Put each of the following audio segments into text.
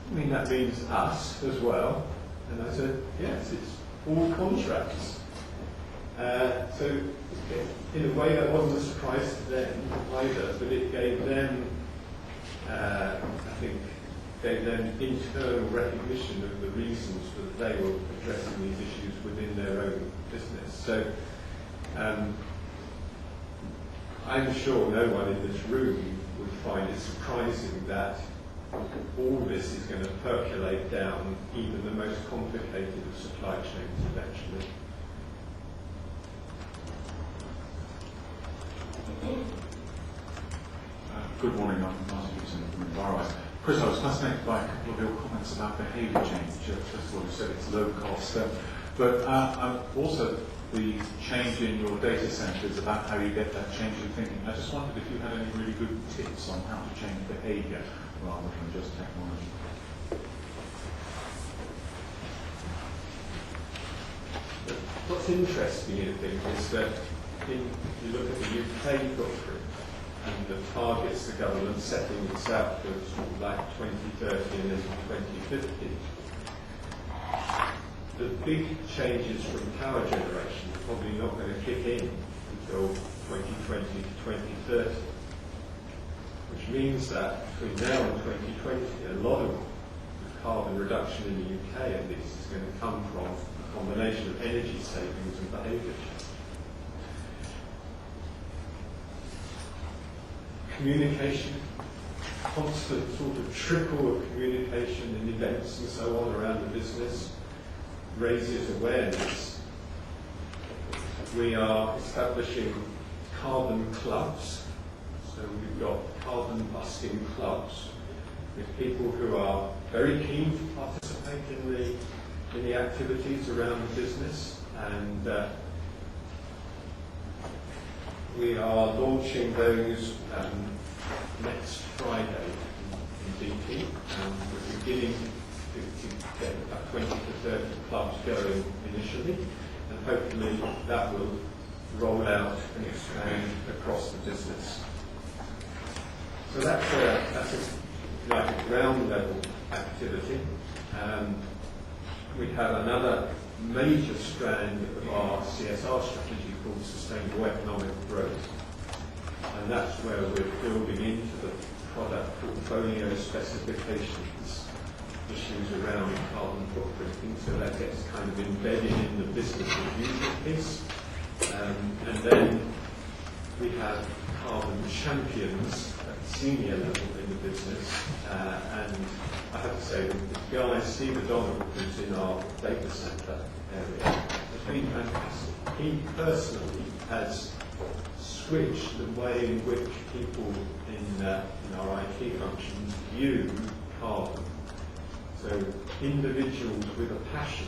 I mean, that means us as well. And I said, yes, it's all contracts. So in a way that wasn't a surprise to them either, but it gave them, I think, gave them internal recognition of the reasons that they were addressing these issues within their own business. So I'm sure no one in this room would find it surprising that all this is going to percolate down even the most complicated of supply chains eventually. Good morning, I'm Martin Gibson from Environment. Chris, I was fascinated by a couple of your comments about behaviour change. First of all, you said it's low cost, but also the change in your data centres, about how you get that change in thinking. I just wondered if you had any really good tips on how to change behaviour rather than just technology. What's interesting, I think, is that if you look at the UK footprint and the targets the government setting itself for sort of like 2030 and then 2050, the big changes from power generation are probably not going to kick in until 2020 to 2030, which means that between now and 2020, a lot of the carbon reduction in the UK at least is going to come from a combination of energy savings and behaviour change. Communication, constant sort of trickle of communication and events and so on around the business raises awareness. We are establishing carbon clubs, so we've got carbon busting clubs with people who are very keen to participate in the activities around the business, and we are launching those next Friday in BP, and we're beginning to get about 20 to 30 clubs going initially, and hopefully that will roll out and expand across the business. So that's like a ground level activity. We have another major strand of our CSR strategy called Sustainable Economic Growth, and that's where we're building into the product portfolio specifications issues around carbon footprinting, so that gets kind of embedded in the business as usual piece. And then we have carbon champions at the senior level in the business, and I have to say that the guy, Steve O'Donnell, who's in our data centre area, has been fantastic. He personally has switched the way in which people in our IT functions view carbon. So individuals with a passion,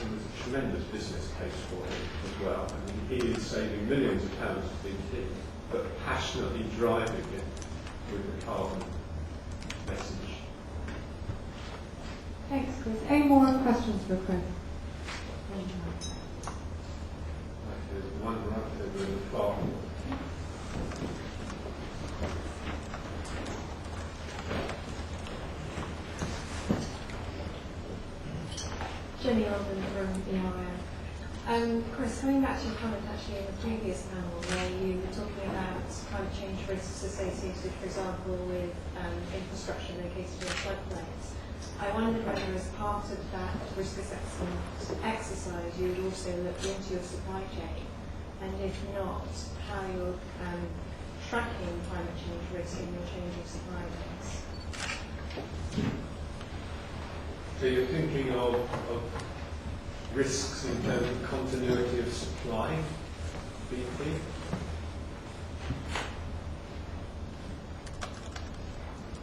and there's a tremendous business case for it as well. I mean, he is saving millions of pounds to BT, but passionately driving it with the carbon message. Thanks, Chris. Any more questions for Chris? There's one right over in the far. Jenny Alden from ERM. Chris, coming back to your comment actually in the previous panel where you were talking about climate change risks associated, for example, with infrastructure located in floodplains, I wondered whether as part of that risk assessment exercise you would also look into your supply chain, and if not, how you're tracking climate change risk in your changing supply base. So you're thinking of risks in terms of continuity of supply, BP?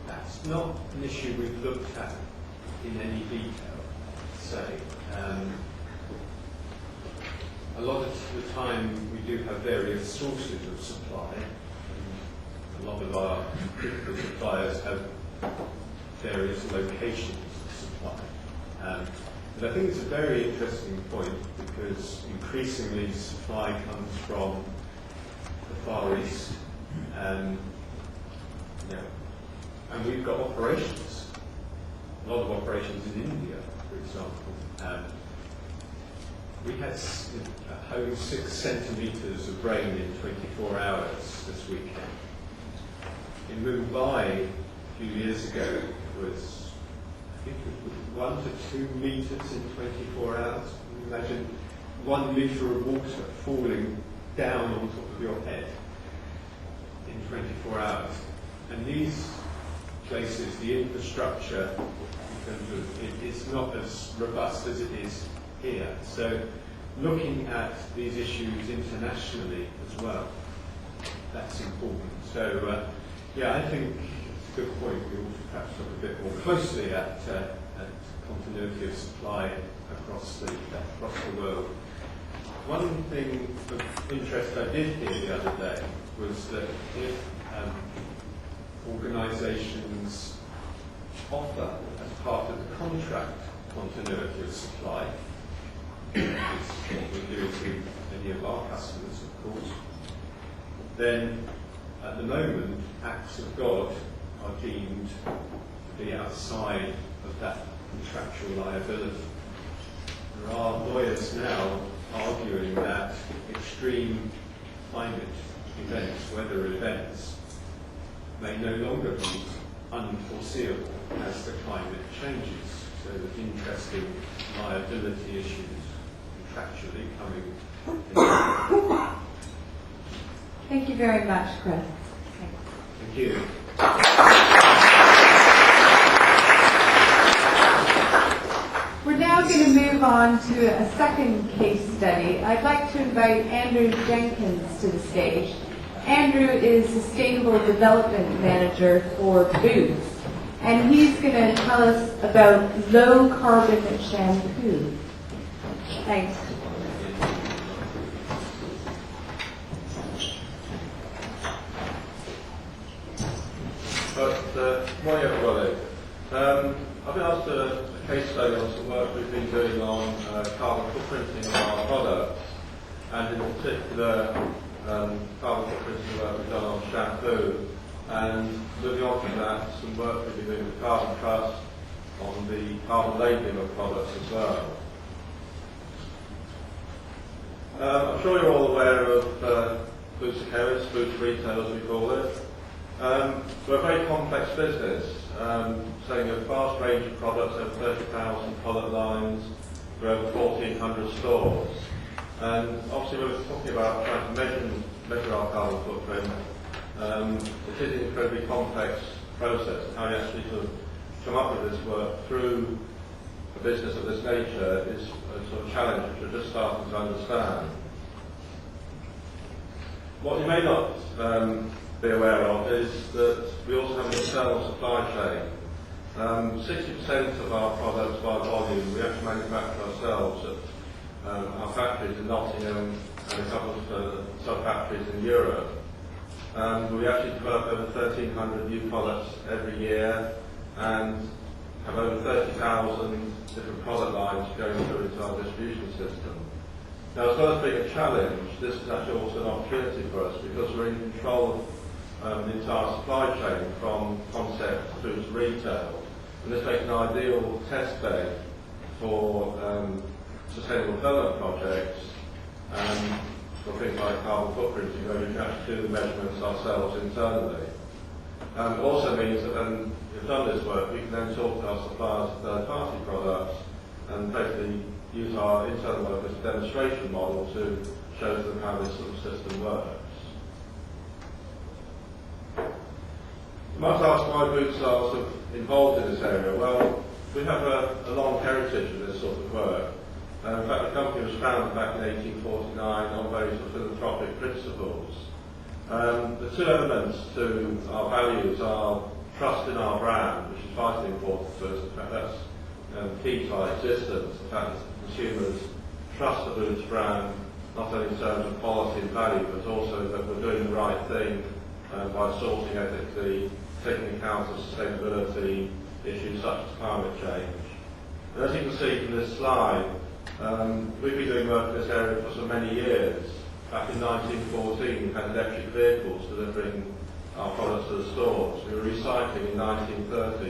That's not an issue we've looked at in any detail, say. A lot of the time we do have various sources of supply. A lot of our critical suppliers have various locations of supply. But I think it's a very interesting point because increasingly supply comes from the Far East, and we've got operations a lot of operations in India, for example. We had at home 6 centimetres of rain in 24 hours this weekend. In Mumbai, a few years ago, was, I think it was 1 to 2 metres in 24 hours. Imagine 1 metre of water falling down on top of your head in 24 hours. And these places, the infrastructure, in terms of it's not as robust as it is here. So looking at these issues internationally as well, that's important. So yeah, I think it's a good point. We ought to perhaps look a bit more closely at continuity of supply across the world. One thing of interest I did hear the other day was that if organisations offer, as part of the contract, continuity of supply, which is what we do to many of our customers, of course, then at the moment, acts of God are deemed to be outside of that contractual liability. There are lawyers now arguing that extreme climate events, weather events, may no longer be unforeseeable as the climate changes. So there's interesting liability issues contractually coming. Thank you very much, Chris. Thank you. We're now going to move on to a second case study. I'd like to invite Andrew Jenkins to the stage. Andrew is Sustainable Development Manager for Boots, and he's going to tell us about low carbon shampoo. Thanks. Morning everybody. I've been asked a case study on some work we've been doing on carbon footprinting of our products, and in particular carbon footprinting work we've done on shampoo, and moving on from that, some work we've been doing with Carbon Trust on the carbon labelling of products as well. I'm sure you're all aware of EcoSecurities, boots retail as we call it. We're a very complex business, selling a vast range of products, over 30,000 product lines, for over 1,400 stores. And obviously we're talking about trying to measure our carbon footprint. It is an incredibly complex process, and how you actually sort of come up with this work through a business of this nature is a sort of challenge which we're just starting to understand. What you may not be aware of is that we also have an internal supply chain. 60% of our products by volume we actually manufacture ourselves at our factories in Nottingham and a couple of sub-factories in Europe. We actually develop over 1,300 new products every year and have over 30,000 different product lines going through into our distribution system. Now, as well as being a challenge, this is actually also an opportunity for us because we're in control of the entire supply chain from concept through to retail. And this makes an ideal test bed for sustainable development projects and for things like carbon footprinting, where we can actually do the measurements ourselves internally. It also means that when we've done this work, we can then talk to our suppliers of third-party products and basically use our internal work as a demonstration model to show them how this sort of system works. You might ask why Boots are sort of involved in this area. Well, we have a long heritage of this sort of work. In fact, the company was founded back in 1849 on very sort of philanthropic principles. The two elements to our values are trust in our brand, which is vitally important to us. In fact, that's key to our existence. The fact that consumers trust the Boots brand, not only in terms of quality and value, but also that we're doing the right thing by sourcing ethically, taking account of sustainability issues such as climate change. And as you can see from this slide, we've been doing work in this area for so many years. Back in 1914, we had electric vehicles delivering our products to the stores. We were recycling in 1930.